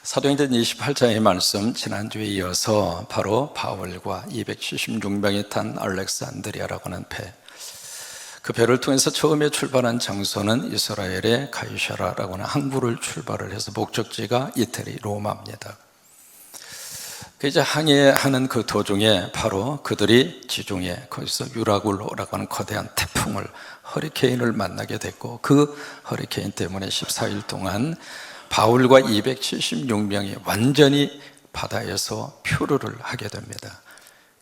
사도행전 28장의 말씀, 지난주에 이어서 바로 바울과 276명이 탄 알렉산드리아라고 하는 배, 그 배를 통해서 처음에 출발한 장소는 이스라엘의 가이사라라고 하는 항구를 출발을 해서 목적지가 이태리 로마입니다. 이제 항해하는 그 도중에 바로 그들이 지중해, 거기서 유라굴로라고 하는 거대한 태풍을, 허리케인을 만나게 됐고, 그 허리케인 때문에 14일 동안 바울과 276명이 완전히 바다에서 표류를 하게 됩니다.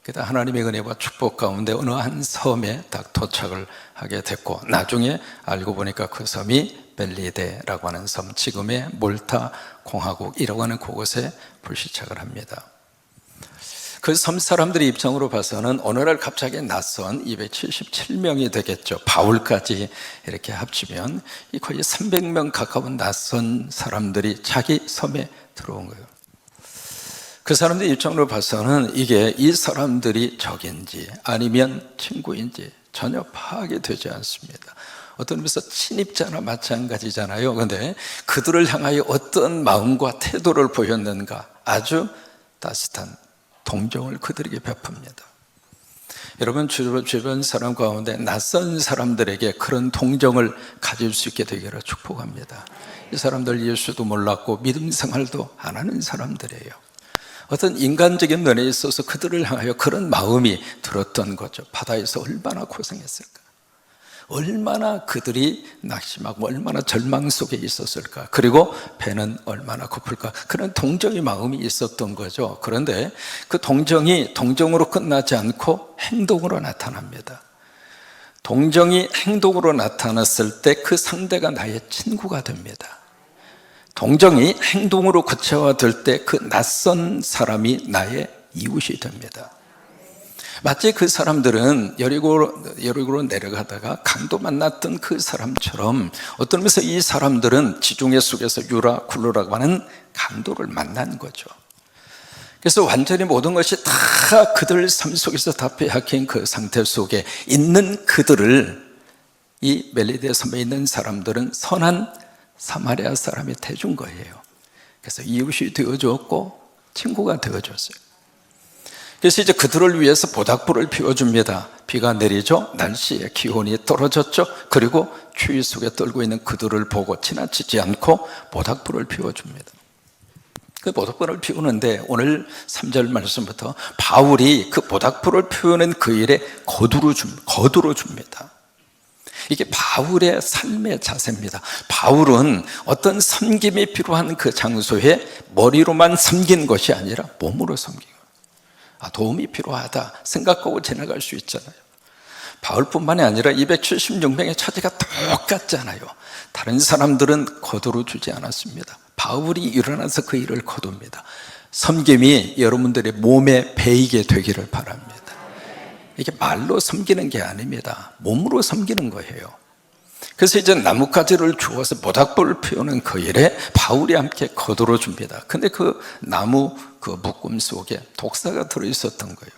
그러다 하나님의 은혜와 축복 가운데 어느 한 섬에 딱 도착을 하게 됐고, 나중에 알고 보니까 그 섬이 멜리데라고 하는 섬, 지금의 몰타 공화국이라고 하는 그곳에 불시착을 합니다. 그 섬 사람들의 입장으로 봐서는 오늘날 갑자기 낯선 277명이 되겠죠. 바울까지 이렇게 합치면 거의 300명 가까운 낯선 사람들이 자기 섬에 들어온 거예요. 그 사람들의 입장으로 봐서는 이게 이 사람들이 적인지 아니면 친구인지 전혀 파악이 되지 않습니다. 어떤 의미에서 침입자나 마찬가지잖아요. 그런데 그들을 향하여 어떤 마음과 태도를 보였는가, 아주 따뜻한 동정을 그들에게 베풉니다. 여러분, 주변 사람 가운데 낯선 사람들에게 그런 동정을 가질 수 있게 되기를 축복합니다. 이 사람들 예수도 몰랐고 믿음 생활도 안 하는 사람들이에요. 어떤 인간적인 면에 있어서 그들을 향하여 그런 마음이 들었던 거죠. 바다에서 얼마나 고생했을까, 얼마나 그들이 낙심하고 얼마나 절망 속에 있었을까, 그리고 배는 얼마나 고플까, 그런 동정의 마음이 있었던 거죠. 그런데 그 동정이 동정으로 끝나지 않고 행동으로 나타납니다. 동정이 행동으로 나타났을 때 그 상대가 나의 친구가 됩니다. 동정이 행동으로 구체화될 때 그 낯선 사람이 나의 이웃이 됩니다. 마치 그 사람들은 여리고로 내려가다가 강도 만났던 그 사람처럼 어떤 의미에서 이 사람들은 지중해 속에서 유라굴로라고 하는 강도를 만난 거죠. 그래서 완전히 모든 것이 다 그들 삶 속에서 다 빼앗긴 그 상태 속에 있는 그들을, 이 멜리데 섬에 있는 사람들은 선한 사마리아 사람이 돼준 거예요. 그래서 이웃이 되어줬고 친구가 되어줬어요. 그래서 이제 그들을 위해서 모닥불을 피워줍니다. 비가 내리죠. 날씨의 기온이 떨어졌죠. 그리고 추위 속에 떨고 있는 그들을 보고 지나치지 않고 모닥불을 피워줍니다. 그 모닥불을 피우는데 오늘 3절 말씀부터 바울이 그 모닥불을 피우는 그 일에 거두로 줍니다. 이게 바울의 삶의 자세입니다. 바울은 어떤 섬김이 필요한 그 장소에 머리로만 섬긴 것이 아니라 몸으로 섬긴 거예요. 도움이 필요하다 생각하고 지나갈 수 있잖아요. 바울뿐만이 아니라 276명의 처지가 똑같잖아요. 다른 사람들은 거두로 주지 않았습니다. 바울이 일어나서 그 일을 거둡니다. 섬김이 여러분들의 몸에 배이게 되기를 바랍니다. 이게 말로 섬기는 게 아닙니다. 몸으로 섬기는 거예요. 그래서 이제 나뭇가지를 주워서 모닥불을 피우는 그 일에 바울이 함께 거두어 줍니다. 근데 그 나무 그 묶음 속에 독사가 들어있었던 거예요.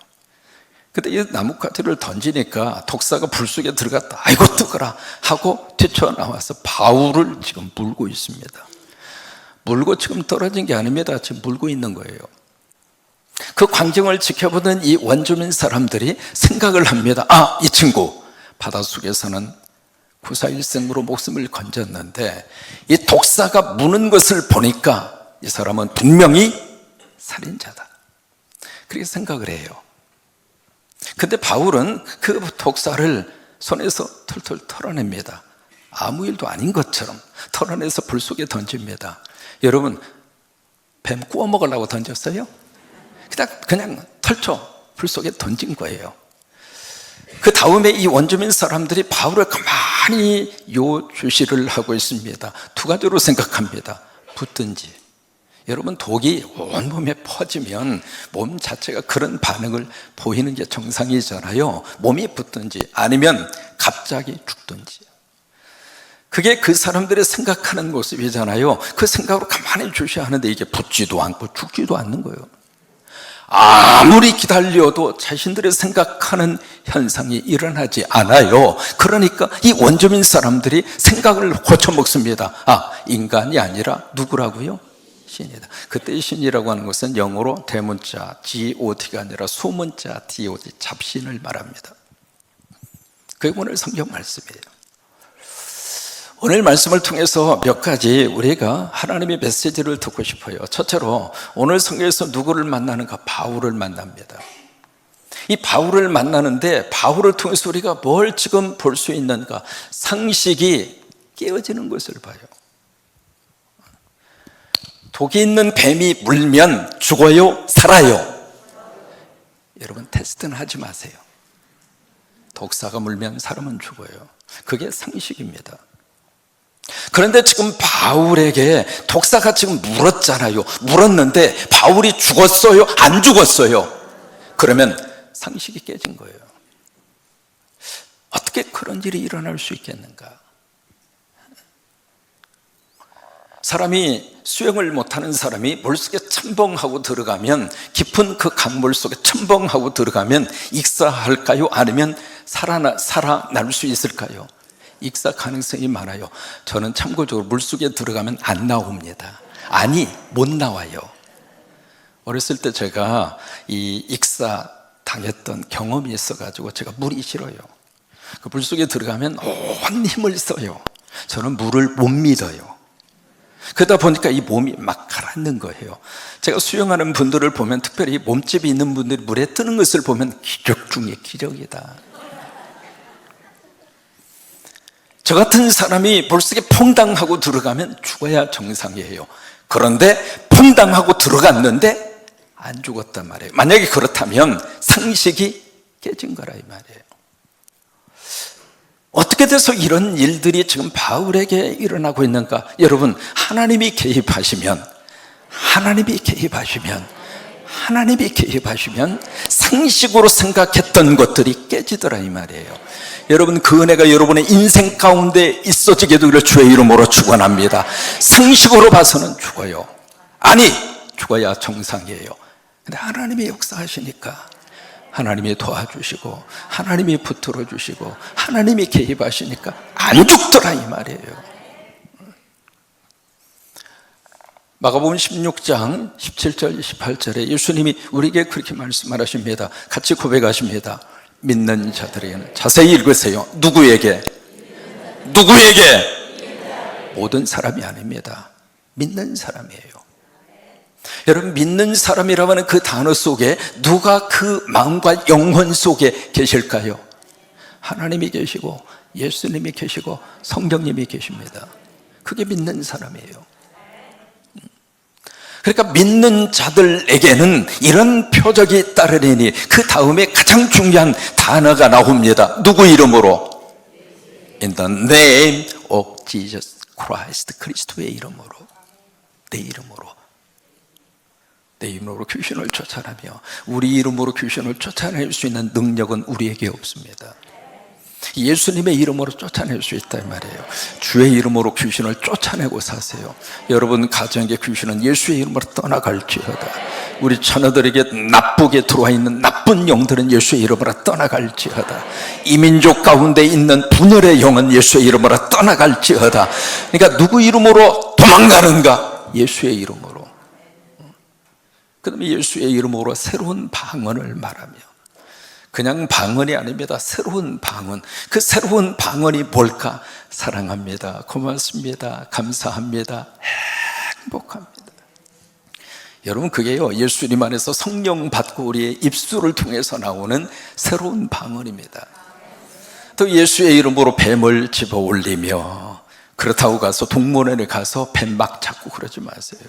근데 이 나뭇가지를 던지니까 독사가 불 속에 들어갔다. 아이고 뜨거라 하고 뛰쳐나와서 바울을 지금 물고 있습니다. 물고 지금 떨어진 게 아닙니다. 지금 물고 있는 거예요. 그 광경을 지켜보던 이 원주민 사람들이 생각을 합니다. 이 친구 바닷속에서는 구사일생으로 목숨을 건졌는데 이 독사가 무는 것을 보니까 이 사람은 분명히 살인자다, 그렇게 생각을 해요. 근데 바울은 그 독사를 손에서 털털 털어냅니다. 아무 일도 아닌 것처럼 털어내서 불 속에 던집니다. 여러분, 뱀 구워 먹으려고 던졌어요? 그냥 털쳐 불 속에 던진 거예요. 그 다음에 이 원주민 사람들이 바울을 가만히 요주시를 하고 있습니다. 두 가지로 생각합니다. 붙든지, 여러분 독이 온몸에 퍼지면 몸 자체가 그런 반응을 보이는 게 정상이잖아요. 몸이 붙든지 아니면 갑자기 죽든지. 그게 그 사람들의 생각하는 모습이잖아요. 그 생각으로 가만히 주셔야 하는데 이게 붙지도 않고 죽지도 않는 거예요. 아무리 기다려도 자신들의 생각하는 현상이 일어나지 않아요. 그러니까 이 원주민 사람들이 생각을 고쳐먹습니다. 인간이 아니라 누구라고요? 신이다. 그때 신이라고 하는 것은 영어로 대문자 GOD가 아니라 소문자 DOD, 잡신을 말합니다. 그게 오늘 성경 말씀이에요. 오늘 말씀을 통해서 몇 가지 우리가 하나님의 메시지를 듣고 싶어요. 첫째로 오늘 성경에서 누구를 만나는가? 바울을 만납니다. 이 바울을 만나는데 바울을 통해서 우리가 뭘 지금 볼 수 있는가? 상식이 깨어지는 것을 봐요. 독이 있는 뱀이 물면 죽어요? 살아요? 여러분 테스트는 하지 마세요. 독사가 물면 사람은 죽어요. 그게 상식입니다. 그런데 지금 바울에게 독사가 지금 물었잖아요. 물었는데 바울이 죽었어요? 안 죽었어요? 그러면 상식이 깨진 거예요. 어떻게 그런 일이 일어날 수 있겠는가? 사람이 수영을 못하는 사람이 물속에 첨벙하고 들어가면, 깊은 그 강물 속에 첨벙하고 들어가면 익사할까요? 아니면 살아날 수 있을까요? 익사 가능성이 많아요. 저는 참고적으로 물속에 들어가면 안 나옵니다. 아니, 못 나와요. 어렸을 때 제가 이 익사 당했던 경험이 있어가지고 제가 물이 싫어요. 그 물속에 들어가면 온 힘을 써요. 저는 물을 못 믿어요. 그러다 보니까 이 몸이 막 가라앉는 거예요. 제가 수영하는 분들을 보면, 특별히 몸집이 있는 분들이 물에 뜨는 것을 보면 기적 중에 기적이다. 저 같은 사람이 물속에 퐁당하고 들어가면 죽어야 정상이에요. 그런데 퐁당하고 들어갔는데 안 죽었단 말이에요. 만약에 그렇다면 상식이 깨진 거라 이 말이에요. 어떻게 돼서 이런 일들이 지금 바울에게 일어나고 있는가? 여러분, 하나님이 개입하시면 상식으로 생각했던 것들이 깨지더라 이 말이에요. 여러분, 그 은혜가 여러분의 인생 가운데 있어지게 되기를 주의 이름으로 축원합니다. 상식으로 봐서는 죽어요. 아니, 죽어야 정상이에요. 근데 하나님이 역사하시니까 하나님이 도와주시고 하나님이 붙들어 주시고 하나님이 개입하시니까 안 죽더라 이 말이에요. 마가복음 16장 17절 18절에 예수님이 우리에게 그렇게 말씀하십니다. 같이 고백하십니다. 믿는 자들에게는, 자세히 읽으세요. 누구에게? 모든 사람이 아닙니다. 믿는 사람이에요. 여러분, 믿는 사람이라고 하는 그 단어 속에 누가 그 마음과 영혼 속에 계실까요? 하나님이 계시고 예수님이 계시고 성령님이 계십니다. 그게 믿는 사람이에요. 그러니까 믿는 자들에게는 이런 표적이 따르리니, 그 다음에 가장 중요한 단어가 나옵니다. 누구 이름으로? In the name of Jesus Christ. 그리스도의 이름으로, 내 이름으로 귀신을 쫓아내며, 우리 이름으로 귀신을 쫓아낼 수 있는 능력은 우리에게 없습니다. 예수님의 이름으로 쫓아낼 수 있다 이 말이에요. 주의 이름으로 귀신을 쫓아내고 사세요. 여러분 가정의 귀신은 예수의 이름으로 떠나갈지어다. 우리 자녀들에게 나쁘게 들어와 있는 나쁜 영들은 예수의 이름으로 떠나갈지어다. 이민족 가운데 있는 분열의 영은 예수의 이름으로 떠나갈지어다. 그러니까 누구 이름으로 도망가는가? 예수의 이름으로. 그 다음에 예수의 이름으로 새로운 방언을 말하며, 그냥 방언이 아닙니다. 새로운 방언. 그 새로운 방언이 뭘까? 사랑합니다, 고맙습니다, 감사합니다, 행복합니다. 여러분, 그게요, 예수님 안에서 성령 받고 우리의 입술을 통해서 나오는 새로운 방언입니다. 또 예수의 이름으로 뱀을 집어 올리며, 그렇다고 가서 동물원에 가서 뱀 막 잡고 그러지 마세요.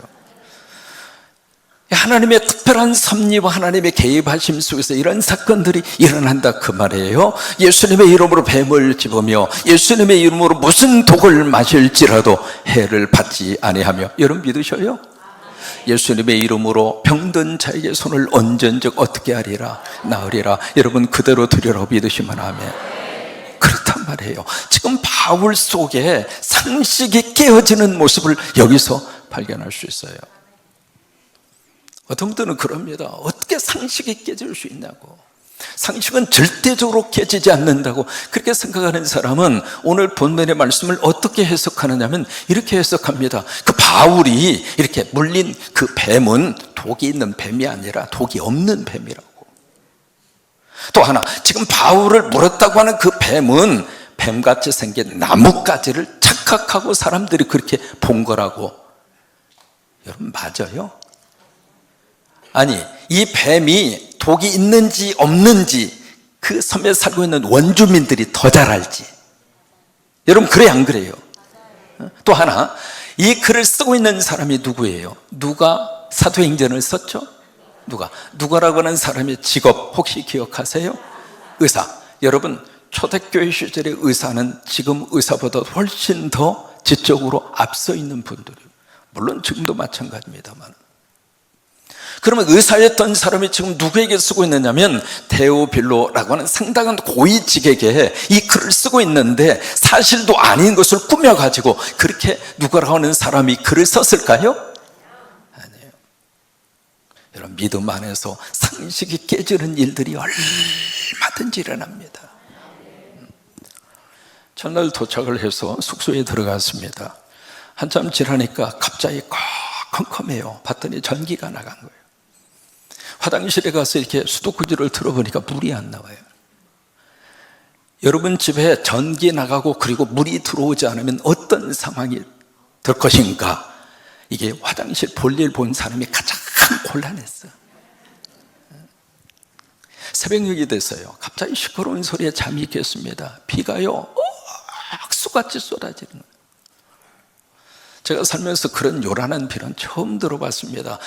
하나님의 특별한 섭리와 하나님의 개입하심 속에서 이런 사건들이 일어난다 그 말이에요. 예수님의 이름으로 뱀을 집으며 예수님의 이름으로 무슨 독을 마실지라도 해를 받지 아니하며. 여러분 믿으셔요? 예수님의 이름으로 병든 자에게 손을 얹은 적 어떻게 하리라? 나으리라. 여러분 그대로 드리라고 믿으시면 아멘. 그렇단 말이에요. 말이에요. 지금 바울 속에 상식이 깨어지는 모습을 여기서 발견할 수 있어요. 어떤 분들은 그럽니다. 어떻게 상식이 깨질 수 있냐고. 상식은 절대적으로 깨지지 않는다고 그렇게 생각하는 사람은 오늘 본문의 말씀을 어떻게 해석하느냐면 이렇게 해석합니다. 그 바울이 이렇게 물린 그 뱀은 독이 있는 뱀이 아니라 독이 없는 뱀이라고. 또 하나, 지금 바울을 물었다고 하는 그 뱀은 뱀같이 생긴 나뭇가지를 착각하고 사람들이 그렇게 본 거라고. 여러분, 맞아요? 아니, 이 뱀이 독이 있는지 없는지 그 섬에 살고 있는 원주민들이 더 잘 알지. 여러분, 그래 안 그래요? 또 하나, 이 글을 쓰고 있는 사람이 누구예요? 누가 사도행전을 썼죠? 누가라고 하는 사람의 직업 혹시 기억하세요? 의사. 여러분, 초대교회 시절의 의사는 지금 의사보다 훨씬 더 지적으로 앞서 있는 분들이에요. 물론 지금도 마찬가지입니다만. 그러면 의사였던 사람이 지금 누구에게 쓰고 있느냐면 데오빌로라고 하는 상당한 고위직에게 이 글을 쓰고 있는데 사실도 아닌 것을 꾸며가지고 그렇게 누가라고 하는 사람이 글을 썼을까요? 아니에요. 여러분, 믿음 안에서 상식이 깨지는 일들이 얼마든지 일어납니다. 전날 도착을 해서 숙소에 들어갔습니다. 한참 지나니까 갑자기 컴컴해요. 봤더니 전기가 나간 거예요. 화장실에 가서 이렇게 수도꼭지를 틀어보니까 물이 안 나와요. 여러분 집에 전기 나가고 그리고 물이 들어오지 않으면 어떤 상황이 될 것인가? 이게 화장실 볼일 본 사람이 가장 곤란했어요. 새벽녘이 됐어요. 갑자기 시끄러운 소리에 잠이 깼습니다. 비가요 악수같이 쏟아지는 거예요. 제가 살면서 그런 요란한 비는 처음 들어봤습니다.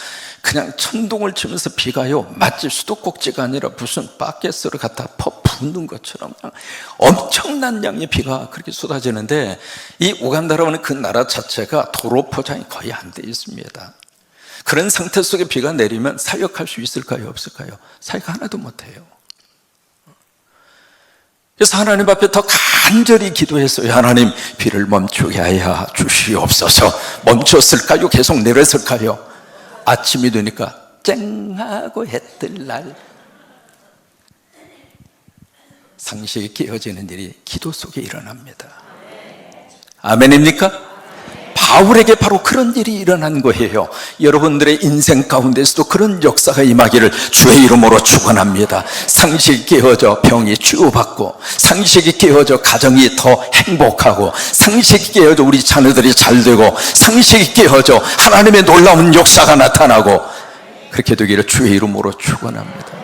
그냥 천둥을 치면서 비가요 마치 수도꼭지가 아니라 무슨 바켓으로 갖다 붓는 것처럼 엄청난 양의 비가 그렇게 쏟아지는데, 이 우간다라는 그 나라 자체가 도로 포장이 거의 안 돼 있습니다. 그런 상태 속에 비가 내리면 사역할 수 있을까요, 없을까요? 사역 하나도 못해요. 그래서 하나님 앞에 더 간절히 기도했어요. 하나님, 비를 멈추게 하여 주시옵소서. 멈췄을까요? 계속 내렸을까요? 아침이 되니까 쨍하고 해 뜰 날, 상식이 깨어지는 일이 기도 속에 일어납니다. 아멘입니까? 바울에게 바로 그런 일이 일어난 거예요. 여러분들의 인생 가운데서도 그런 역사가 임하기를 주의 이름으로 축원합니다. 상식이 깨어져 병이 치유받고, 상식이 깨어져 가정이 더 행복하고, 상식이 깨어져 우리 자녀들이 잘 되고, 상식이 깨어져 하나님의 놀라운 역사가 나타나고, 그렇게 되기를 주의 이름으로 축원합니다.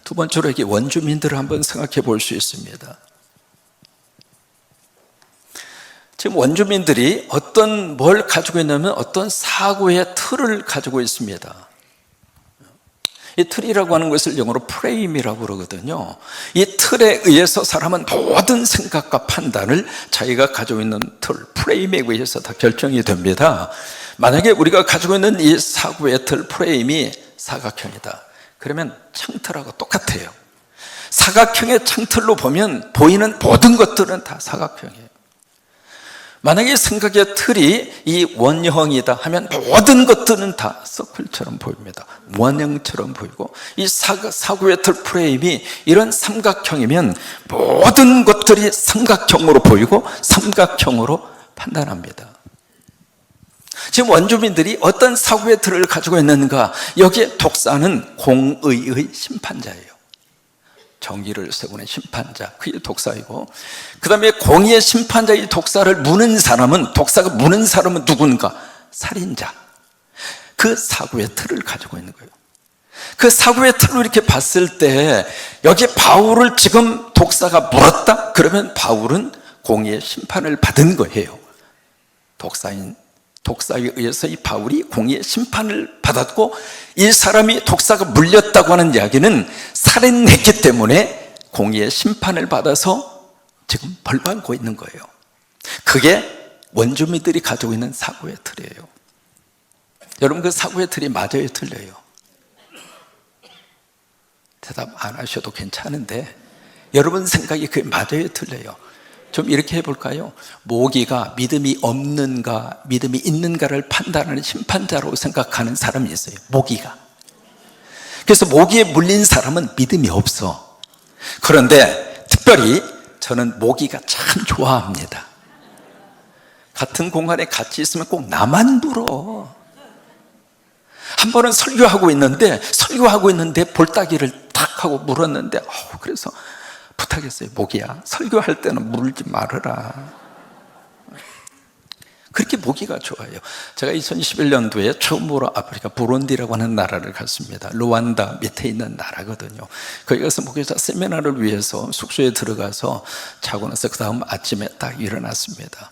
두 번째로 여기 원주민들을 한번 생각해 볼 수 있습니다. 지금 원주민들이 뭘 가지고 있냐면 어떤 사고의 틀을 가지고 있습니다. 이 틀이라고 하는 것을 영어로 프레임이라고 그러거든요. 이 틀에 의해서 사람은 모든 생각과 판단을 자기가 가지고 있는 틀, 프레임에 의해서 다 결정이 됩니다. 만약에 우리가 가지고 있는 이 사고의 틀, 프레임이 사각형이다. 그러면 창틀하고 똑같아요. 사각형의 창틀로 보면 보이는 모든 것들은 다 사각형이에요. 만약에 생각의 틀이 이 원형이다 하면 모든 것들은 다 서클처럼 보입니다. 원형처럼 보이고, 이 사고의 틀 프레임이 이런 삼각형이면 모든 것들이 삼각형으로 보이고 삼각형으로 판단합니다. 지금 원주민들이 어떤 사고의 틀을 가지고 있는가? 여기에 독사는 공의의 심판자예요. 정의를 세우는 심판자, 그게 독사이고, 그 다음에 공의의 심판자의 독사를 무는 사람은, 독사가 무는 사람은 누군가? 살인자. 그 사고의 틀을 가지고 있는 거예요. 그 사고의 틀로 이렇게 봤을 때 여기 바울을 지금 독사가 물었다? 그러면 바울은 공의의 심판을 받은 거예요. 독사에 의해서 이 바울이 공의의 심판을 받았고, 이 사람이 독사가 물렸다고 하는 이야기는 살인했기 때문에 공의의 심판을 받아서 지금 벌받고 있는 거예요. 그게 원주민들이 가지고 있는 사고의 틀이에요. 여러분, 그 사고의 틀이 맞아요, 틀려요? 대답 안 하셔도 괜찮은데, 여러분 생각이 그게 맞아요, 틀려요? 좀 이렇게 해볼까요? 모기가 믿음이 없는가 믿음이 있는가를 판단하는 심판자라고 생각하는 사람이 있어요. 모기가. 그래서 모기에 물린 사람은 믿음이 없어. 그런데 특별히 저는 모기가 참 좋아합니다. 같은 공간에 같이 있으면 꼭 나만 물어. 한 번은 설교하고 있는데 볼따기를 탁 하고 물었는데 그래서 부탁했어요. 모기야, 설교할 때는 물지 말아라. 그렇게 모기가 좋아요. 제가 2011년도에 처음으로 아프리카 부룬디라고 하는 나라를 갔습니다. 루안다 밑에 있는 나라거든요. 거기 가서 목회자 세미나를 위해서 숙소에 들어가서 자고 나서 그 다음 아침에 딱 일어났습니다.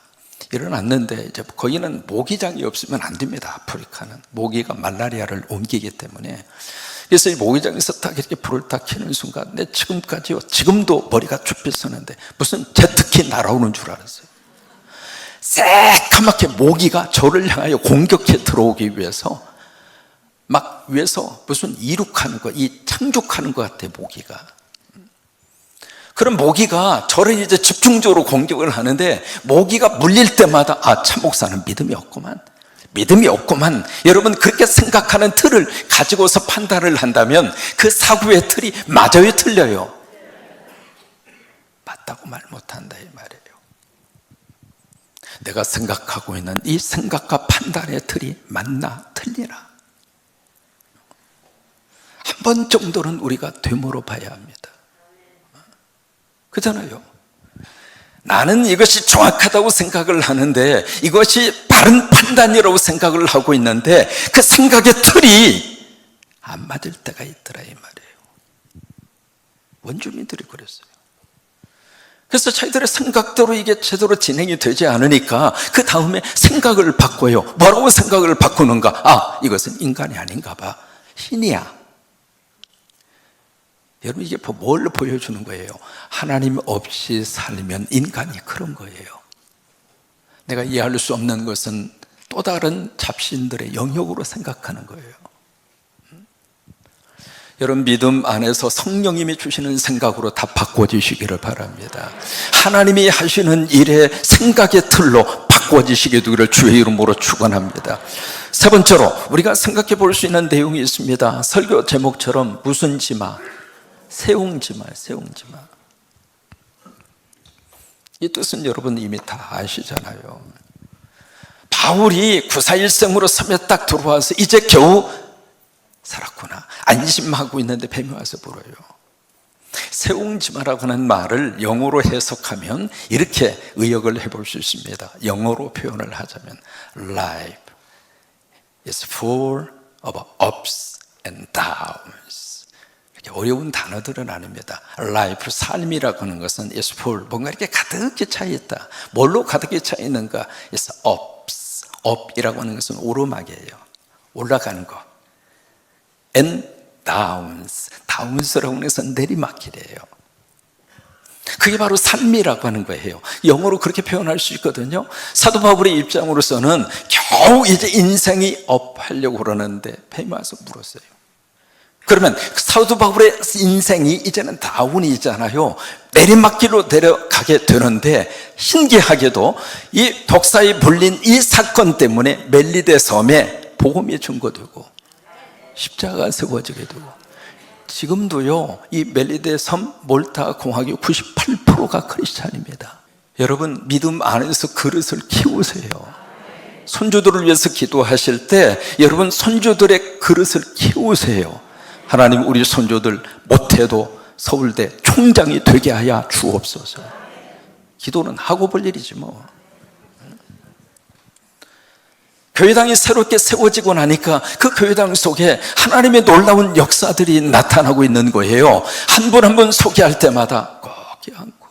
일어났는데 이제 거기는 모기장이 없으면 안 됩니다. 아프리카는 모기가 말라리아를 옮기기 때문에. 그래서 이 모기장에서 딱 이렇게 불을 딱 켜는 순간 내 지금도 머리가 쭈뼛었는데 무슨 제트기 날아오는 줄 알았어요. 새까맣게 모기가 저를 향하여 공격해 들어오기 위해서 막 위에서 무슨 이륙하는 거, 이 착륙하는 것 같아, 모기가. 그럼 모기가 저를 이제 집중적으로 공격을 하는데 모기가 물릴 때마다 참 목사는 믿음이 없구만. 여러분, 그렇게 생각하는 틀을 가지고서 판단을 한다면 그 사고의 틀이 맞아요, 틀려요? 맞다고 말 못한다 이 말이에요. 내가 생각하고 있는 이 생각과 판단의 틀이 맞나 틀리나 한 번 정도는 우리가 되물어 봐야 합니다. 그잖아요. 나는 이것이 정확하다고 생각을 하는데 이것이 바른 판단이라고 생각을 하고 있는데 그 생각의 틀이 안 맞을 때가 있더라 이 말이에요. 원주민들이 그랬어요. 그래서 자기들의 생각대로 이게 제대로 진행이 되지 않으니까 그 다음에 생각을 바꿔요. 뭐라고 생각을 바꾸는가? 이것은 인간이 아닌가 봐, 신이야. 여러분, 이게 뭘 보여주는 거예요? 하나님 없이 살면 인간이 그런 거예요. 내가 이해할 수 없는 것은 또 다른 잡신들의 영역으로 생각하는 거예요. 여러분, 믿음 안에서 성령님이 주시는 생각으로 다 바꿔주시기를 바랍니다. 하나님이 하시는 일의 생각의 틀로 바꿔주시게 되기를 주의 이름으로 축원합니다. 세 번째로 우리가 생각해 볼 수 있는 내용이 있습니다. 설교 제목처럼 무슨 지마? 세웅지마. 이 뜻은 여러분 이미 다 아시잖아요. 바울이 구사일생으로 섬에 딱 들어와서 이제 겨우 살았구나 안심하고 있는데 뱀이 와서 물어요. 세웅지마라고 하는 말을 영어로 해석하면 이렇게 의역을 해볼 수 있습니다. 영어로 표현을 하자면 Life is full of ups and downs. 어려운 단어들은 아닙니다. 라이프, 삶이라고 하는 것은 is full, 뭔가 이렇게 가득히 차 있다. 뭘로 가득히 차 있는가? is ups, up이라고 하는 것은 오르막이에요. 올라가는 거. and downs, downs라고 하는 것은 내리막길이에요. 그게 바로 삶이라고 하는 거예요. 영어로 그렇게 표현할 수 있거든요. 사도 바울의 입장으로서는 겨우 이제 인생이 업 하려고 그러는데 뱀이 와서 물었어요. 그러면 사도 바울의 인생이 이제는 다운이잖아요. 내리막길로 내려가게 되는데 신기하게도 이 독사에 물린 이 사건 때문에 멜리데 섬에 복음이 증거되고 십자가가 세워지게 되고 지금도요 이 멜리데 섬 몰타 공화국 98%가 크리스찬입니다. 여러분, 믿음 안에서 그릇을 키우세요. 손주들을 위해서 기도하실 때 여러분 손주들의 그릇을 키우세요. 하나님, 우리 손주들 못해도 서울대 총장이 되게 하여 주옵소서. 기도는 하고 볼 일이지 뭐. 교회당이 새롭게 세워지고 나니까 그 교회당 속에 하나님의 놀라운 역사들이 나타나고 있는 거예요. 한 분 한 분 소개할 때마다 꼭 껴안고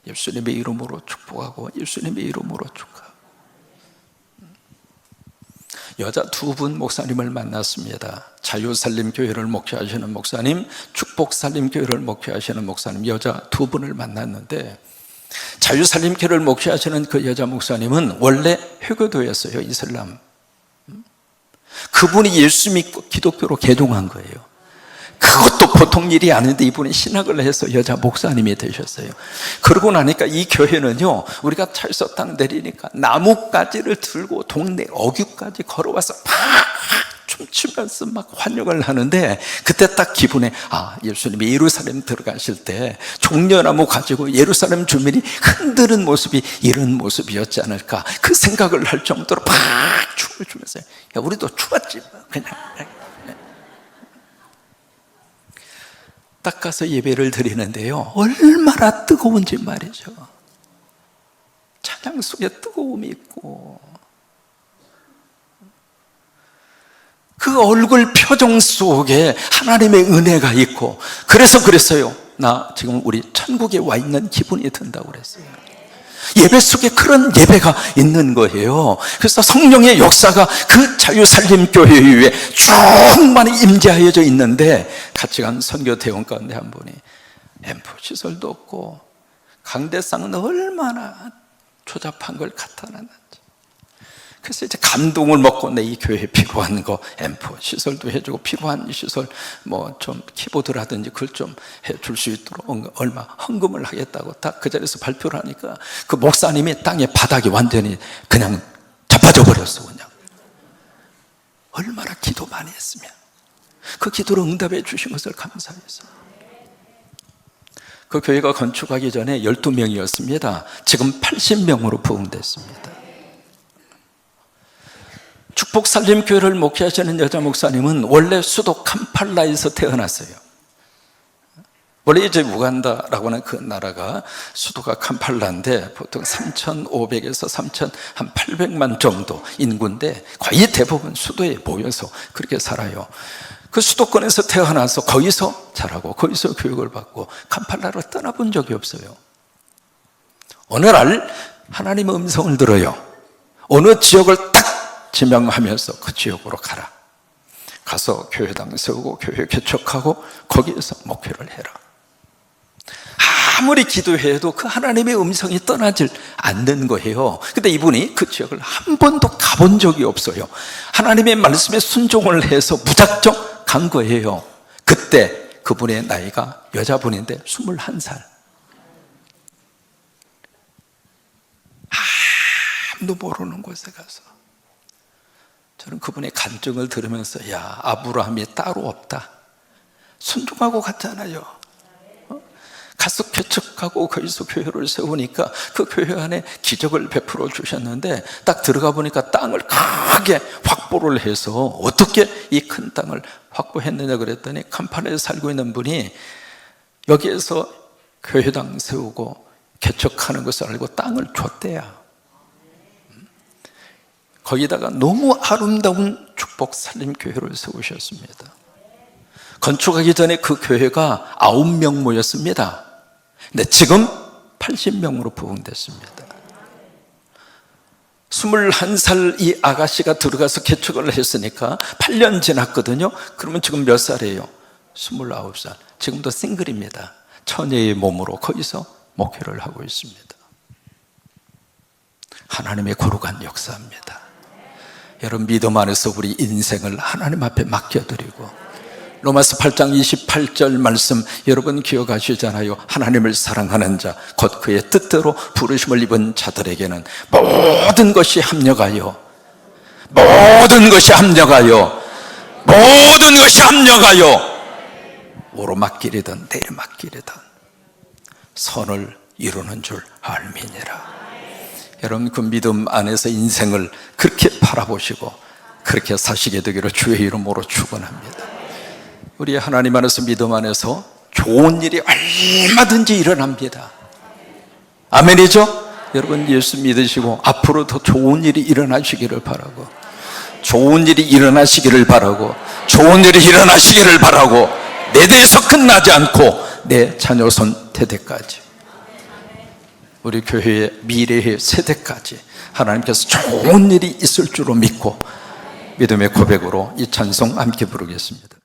예수님의 이름으로 축복하고 예수님의 이름으로 축하하고. 여자 두 분 목사님을 만났습니다. 자유살림교회를 목회하시는 목사님, 축복살림교회를 목회하시는 목사님, 여자 두 분을 만났는데 자유살림교회를 목회하시는 그 여자 목사님은 원래 회교도였어요. 이슬람. 그분이 예수 믿고 기독교로 개종한 거예요. 그것도 보통 일이 아닌데 이분이 신학을 해서 여자 목사님이 되셨어요. 그러고 나니까 이 교회는요, 우리가 차에서 딱 내리니까 나뭇가지를 들고 동네 어귀까지 걸어와서 막 춤추면서 막 환영을 하는데, 그때 딱 기분에 예수님이 예루살렘 들어가실 때 종려나무 가지고 예루살렘 주민이 흔드는 모습이 이런 모습이었지 않을까, 그 생각을 할 정도로 막 춤을 추면서, 야, 우리도 추었지 그냥. 딱 가서 예배를 드리는데요, 얼마나 뜨거운지 말이죠. 찬양 속에 뜨거움이 있고, 그 얼굴 표정 속에 하나님의 은혜가 있고, 그래서 그랬어요. 나 지금 우리 천국에 와 있는 기분이 든다고 그랬어요. 예배 속에 그런 예배가 있는 거예요. 그래서 성령의 역사가 그 자유살림교회 위에 충만히 임재하여져 있는데, 같이 간 선교 대원 가운데 한 분이 앰프 시설도 없고 강대상은 얼마나 조잡한 걸 갖다 놨는지, 그래서 이제 감동을 먹고 내 이 교회에 필요한 거 앰프 시설도 해주고, 필요한 시설 뭐 좀 키보드라든지 그걸 좀 해줄 수 있도록 얼마 헌금을 하겠다고 딱 그 자리에서 발표를 하니까 그 목사님이 땅에 바닥이 완전히 그냥 자빠져 버렸어. 그냥 얼마나 기도 많이 했으면 그 기도를 응답해 주신 것을 감사해서. 그 교회가 건축하기 전에 12명이었습니다. 지금 80명으로 부흥됐습니다. 축복살림교회를 목회하시는 여자 목사님은 원래 수도 캄팔라에서 태어났어요. 원래 이제 우간다라고 하는 그 나라가 수도가 캄팔라인데 보통 3,500에서 3,800만 정도 인구인데 거의 대부분 수도에 모여서 그렇게 살아요. 그 수도권에서 태어나서 거기서 자라고 거기서 교육을 받고 캄팔라를 떠나본 적이 없어요. 어느 날 하나님의 음성을 들어요. 어느 지역을 딱 지명하면서 그 지역으로 가라. 가서 교회당 세우고 교회 개척하고 거기에서 목회를 해라. 아무리 기도해도 그 하나님의 음성이 떠나질 않는 거예요. 근데 이분이 그 지역을 한 번도 가본 적이 없어요. 하나님의 말씀에 순종을 해서 무작정 간 거예요. 그때 그분의 나이가 여자분인데 21살. 아무도 모르는 곳에 가서 저는 그분의 간증을 들으면서, 야, 아브라함이 따로 없다. 순종하고 갔잖아요. 가서 개척하고 거기서 교회를 세우니까 그 교회 안에 기적을 베풀어 주셨는데, 딱 들어가 보니까 땅을 크게 확보를 해서 어떻게 이 큰 땅을 확보했느냐 그랬더니, 캄팔라에 살고 있는 분이 여기에서 교회당 세우고 개척하는 것을 알고 땅을 줬대요. 거기다가 너무 아름다운 축복살림교회를 세우셨습니다. 건축하기 전에 그 교회가 9명 모였습니다. 근데 지금 80명으로 부흥됐습니다. 21살 이 아가씨가 들어가서 개척을 했으니까 8년 지났거든요. 그러면 지금 몇 살이에요? 29살. 지금도 싱글입니다. 처녀의 몸으로 거기서 목회를 하고 있습니다. 하나님의 거룩한 역사입니다. 여러분, 믿음 안에서 우리 인생을 하나님 앞에 맡겨드리고, 로마서 8장 28절 말씀 여러분 기억하시잖아요. 하나님을 사랑하는 자 곧 그의 뜻대로 부르심을 입은 자들에게는 모든 것이 합력하여 오르막길이든 내리막길이든 선을 이루는 줄 알미니라. 여러분, 그 믿음 안에서 인생을 그렇게 바라보시고 그렇게 사시게 되기를 주의 이름으로 축원합니다. 우리 하나님 안에서 믿음 안에서 좋은 일이 얼마든지 일어납니다. 아멘이죠? 여러분, 예수 믿으시고 앞으로 더 좋은 일이 일어나시기를 바라고, 좋은 일이 일어나시기를 바라고, 내 대에서 끝나지 않고 내 자녀손 대대까지, 우리 교회의 미래의 세대까지 하나님께서 좋은 일이 있을 줄로 믿고 믿음의 고백으로 이 찬송 함께 부르겠습니다.